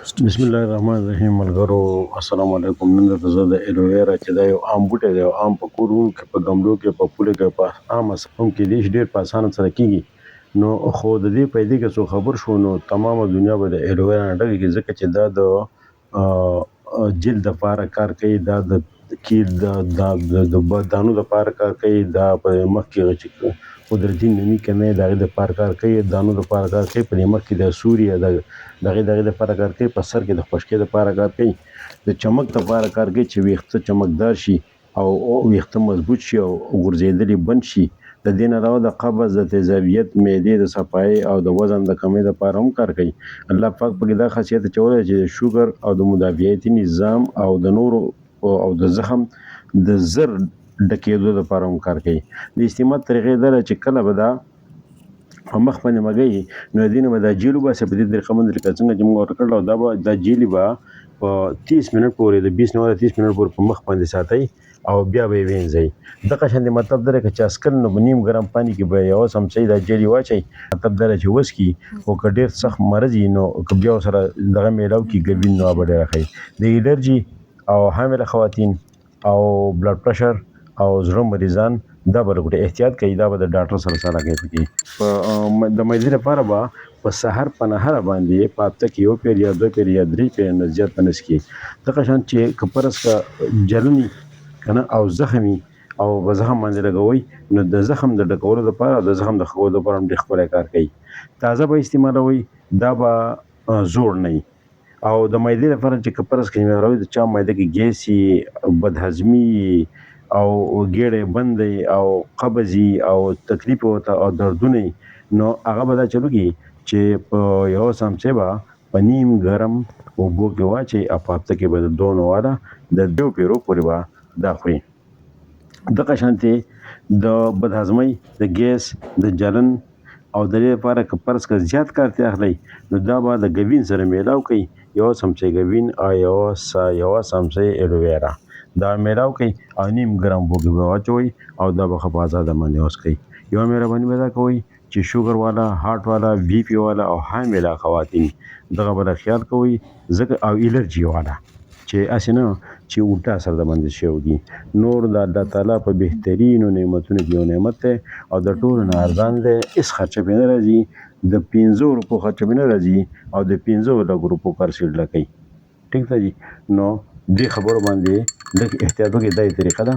بسم الله الرحمن الرحیم ملګرو السلام علیکم. نن درته زه د ایلوویرا چې دا یو عام بوټی دی او عام په کورونو کې په ګملو کې په پوله کې په عامه ساحو کې دی چې ډېر په اسانه سره کیږي. نو خو د دې پیدې کې څو خبر شو نو تمامه دنیا به د ایلوویرا نه ډکه کړي ځکه چې دا د جلد لپاره کار کوي، دا د کیل د دانو لپاره کار کوي، دا په مخ کې چې قدرتي نمی کمی د هغې دپاره کار کوي، دانو دپاره کار کوي، په دې مخ کې د سوري یا د هغې دپاره کار کوي، په سر کې د خشکۍ دپاره کار کوي، د چمک دپاره کار کوي چې ویښته چمکدار شي او ویښته مضبوط شي او غورځېدلي بند شي. د دې نه علاوه د قبض، د تیزابیت، معدې د صفایۍ او د وزن د کمۍ دپاره هم کار کوي. الله پاک پکې دا خاصیت اچولی چې د شوګر او د مدافعتي نظام او د نورو او د زخم د زر ډکېدو دپاره هم کار کوي. د استعمال طریقې دا ده چې کله به دا په مخ باندې مږئ نو د دې نه به دا جیل وباسئ په دې طریقه باندې لکه څنګه چې موږ ورته کړل، او دا به دا جیلې به په 30 منټ پورې د 20 نه 30 منټ پورې په مخ باندې ساتئ او بیا به یې وینځئ. دغه شان د مطلب دا دی که چې اسکل نو په نیم ګرم پانی کې به یوه چمچۍ دا جیلې واچئ. مطلب دا دی چې وڅکي، خو که ډېر سخت مرض وي نو که بیا ورسره دغه میلاو کړي ګبین نو هغه به ډېره ښه وي. د الرجي او حامله خواتین او بلډ پرشر او زړه مریضان دا به لږ احتیاط کوي، دا به د ډاکټر سره سلا کوي. پکې د معدې لپاره به په سحر په نهره باندې په هفته کې 1 پیر یا 2 پیر یا 3 پیر نه زیات به نه څښي. دغه شان چې که فرض که جلن وي که نه او زخم وي او په زخم باندې لګوئ نو د زخم د ډکولو دپاره او د زخم د ښه کولو دپاره هم ډېر ښکلی کار کوي. تازه به استعمالوئ، دا به زوړ نه وي. او د معدې لپاره چې که فرض کړئ د چا معده کې ګیس وي، بدهضمي او ګېډه بند دی او قبض او تکلیف ورته او دردونه وي نو هغه به دا چلو کړي چې په یوه چمچۍ به په نیم ګرم اوبو کې واچوي او په هفته کې به د 2 نه واله د 2 پیرو پورې به دا خوري. دغه شانتې د بدهضمۍ، د ګیس، د جلن او د دې لپاره که فرض که زیات کارتې اخلئ نو دا به د ګبین سره میلاو کوئ، یوه چمچۍ ګبین او یوه چمچۍ ایلوویرا دا میلاو کوئ او نیم ګرم اوبو کې به واچوئ او دا به ښه په ازاده باندې وڅښئ. یوه مهرباني به دا کوئ چې شوګر والا، هارټ والا، بي پي والا او حامله خواتین دغه به د خیال کوئ ځکه او الرجي والا چې هسې نه چې الټا اثر د باندې شوی دي. نور د الله تعالی په بهترینو نعمتونو کې یو نعمت دی او د ټولو نه ارزان دی، هېڅ خرچه پرې نه راځي، د 15 روپو خرچه پرې نه راځي او د 15 لکو روپو پرسیډ لګئ. ټیک ده جي. نو دې خبرو باندې لږ احتیاط وکړئ، دا یې طریقه ده.